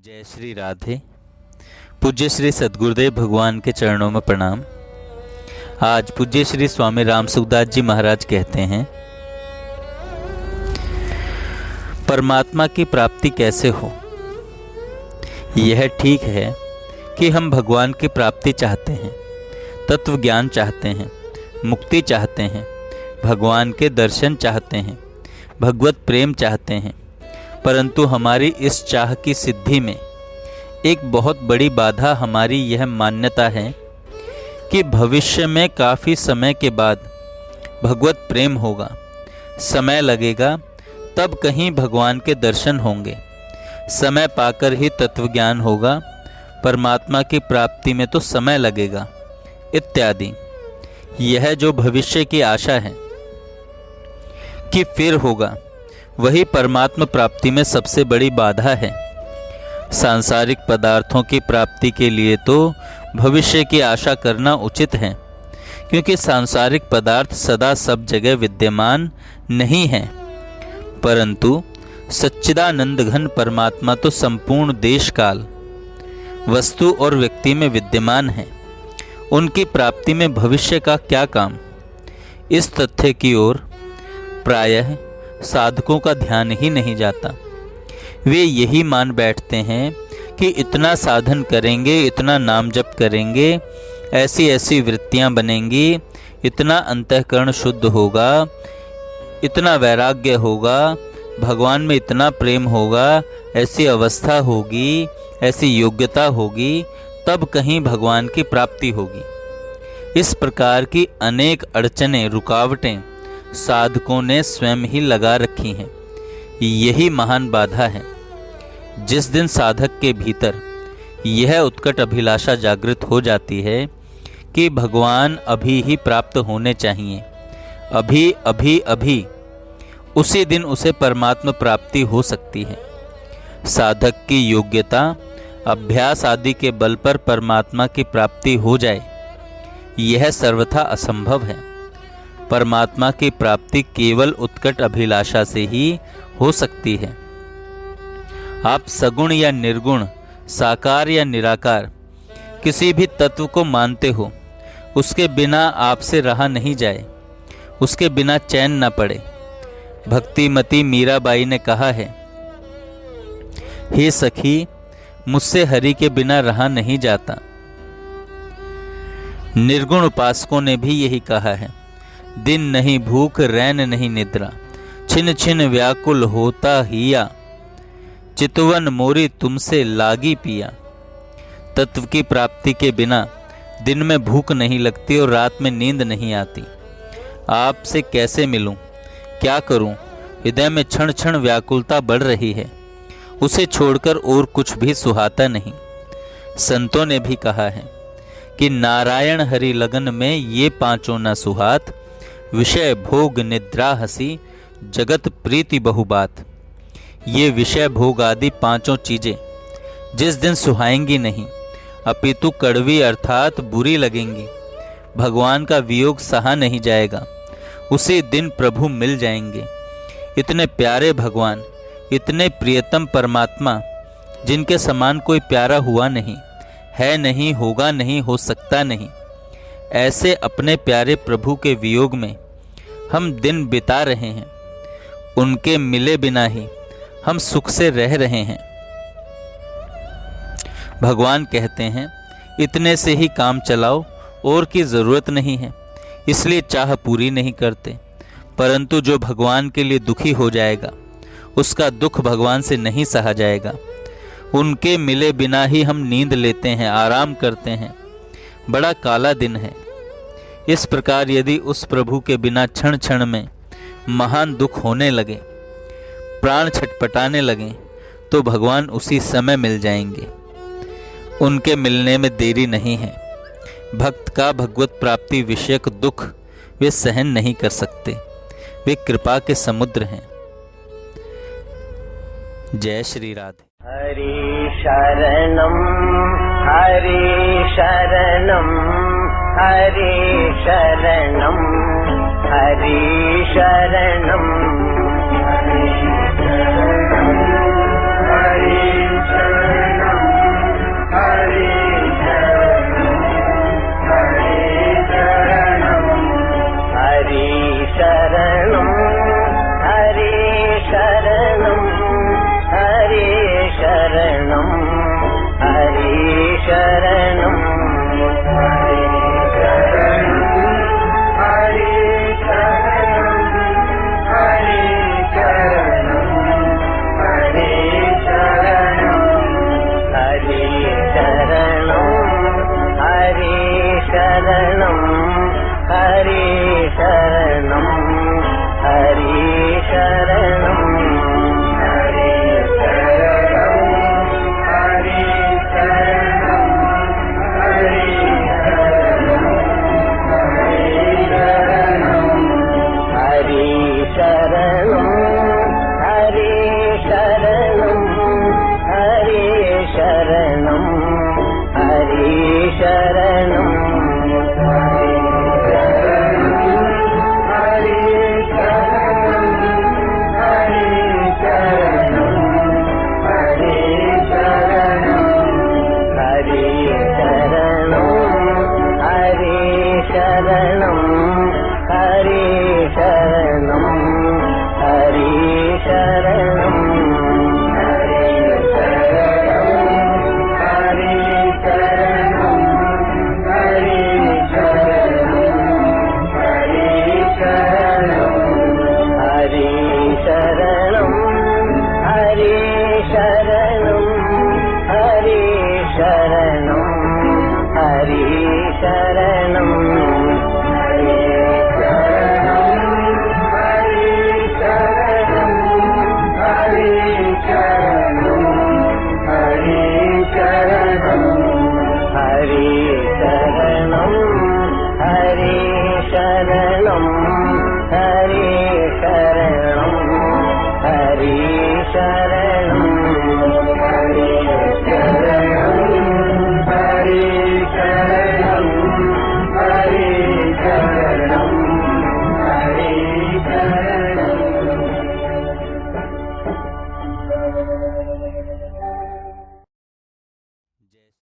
जय श्री राधे। पूज्य श्री सद्गुरुदेव भगवान के चरणों में प्रणाम। आज पूज्य श्री स्वामी राम सुखदास जी महाराज कहते हैं, परमात्मा की प्राप्ति कैसे हो। यह ठीक है कि हम भगवान की प्राप्ति चाहते हैं, तत्व ज्ञान चाहते हैं, मुक्ति चाहते हैं, भगवान के दर्शन चाहते हैं, भगवत प्रेम चाहते हैं, परंतु हमारी इस चाह की सिद्धि में एक बहुत बड़ी बाधा हमारी यह मान्यता है कि भविष्य में काफ़ी समय के बाद भगवत प्रेम होगा, समय लगेगा, तब कहीं भगवान के दर्शन होंगे, समय पाकर ही तत्वज्ञान होगा, परमात्मा की प्राप्ति में तो समय लगेगा इत्यादि। यह जो भविष्य की आशा है कि फिर होगा, वही परमात्मा प्राप्ति में सबसे बड़ी बाधा है। सांसारिक पदार्थों की प्राप्ति के लिए तो भविष्य की आशा करना उचित है, क्योंकि सांसारिक पदार्थ सदा सब जगह विद्यमान नहीं है, परंतु सच्चिदानंद घन परमात्मा तो संपूर्ण देश काल, वस्तु और व्यक्ति में विद्यमान है। उनकी प्राप्ति में भविष्य का क्या काम। इस तथ्य की ओर प्रायः साधकों का ध्यान ही नहीं जाता। वे यही मान बैठते हैं कि इतना साधन करेंगे, इतना नाम जप करेंगे, ऐसी ऐसी वृत्तियां बनेंगी, इतना अंतःकरण शुद्ध होगा, इतना वैराग्य होगा, भगवान में इतना प्रेम होगा, ऐसी अवस्था होगी, ऐसी योग्यता होगी, तब कहीं भगवान की प्राप्ति होगी। इस प्रकार की अनेक अड़चनें, रुकावटें साधकों ने स्वयं ही लगा रखी हैं। यही महान बाधा है। जिस दिन साधक के भीतर यह उत्कट अभिलाषा जागृत हो जाती है कि भगवान अभी ही प्राप्त होने चाहिए, अभी अभी अभी, उसी दिन उसे परमात्मा प्राप्ति हो सकती है। साधक की योग्यता, अभ्यास आदि के बल पर परमात्मा की प्राप्ति हो जाए, यह सर्वथा असंभव है। परमात्मा की प्राप्ति केवल उत्कट अभिलाषा से ही हो सकती है। आप सगुण या निर्गुण, साकार या निराकार, किसी भी तत्व को मानते हो, उसके बिना आपसे रहा नहीं जाए, उसके बिना चैन न पड़े। भक्तिमती मीराबाई ने कहा है, हे सखी, मुझसे हरि के बिना रहा नहीं जाता। निर्गुण उपासकों ने भी यही कहा है, दिन नहीं भूख, रैन नहीं निद्रा, छिन छिन व्याकुल होता हिया, चितवन मोरी तुमसे लागी पिया। तत्व की प्राप्ति के बिना दिन में भूख नहीं लगती और रात में नींद नहीं आती। आपसे कैसे मिलूं, क्या करूं, हृदय में क्षण क्षण व्याकुलता बढ़ रही है, उसे छोड़कर और कुछ भी सुहाता नहीं। संतों ने भी कहा है कि नारायण हरि लगन में ये पांचों न सुहात, विषय भोग निद्रा हसी, जगत प्रीति बहुबात। ये विषय भोग आदि पांचों चीजें जिस दिन सुहाएंगी नहीं, अपितु कड़वी अर्थात बुरी लगेंगी, भगवान का वियोग सहा नहीं जाएगा, उसी दिन प्रभु मिल जाएंगे। इतने प्यारे भगवान, इतने प्रियतम परमात्मा, जिनके समान कोई प्यारा हुआ नहीं, है नहीं, होगा नहीं, हो सकता नहीं, ऐसे अपने प्यारे प्रभु के वियोग में हम दिन बिता रहे हैं। उनके मिले बिना ही हम सुख से रह रहे हैं। भगवान कहते हैं, इतने से ही काम चलाओ, और की जरूरत नहीं है, इसलिए चाह पूरी नहीं करते। परंतु जो भगवान के लिए दुखी हो जाएगा, उसका दुख भगवान से नहीं सहा जाएगा। उनके मिले बिना ही हम नींद लेते हैं, आराम करते हैं, बड़ा काला दिन है। इस प्रकार यदि उस प्रभु के बिना क्षण क्षण में महान दुख होने लगे, प्राण छटपटाने लगे, तो भगवान उसी समय मिल जाएंगे। उनके मिलने में देरी नहीं है। भक्त का भगवत प्राप्ति विषयक दुख वे सहन नहीं कर सकते, वे कृपा के समुद्र हैं। जय श्री राधे। हरि शरणम हरि शरणम हरि शरणम हरि शरणम हरि शरणम हरि शरणम। शरणं हरि शरणं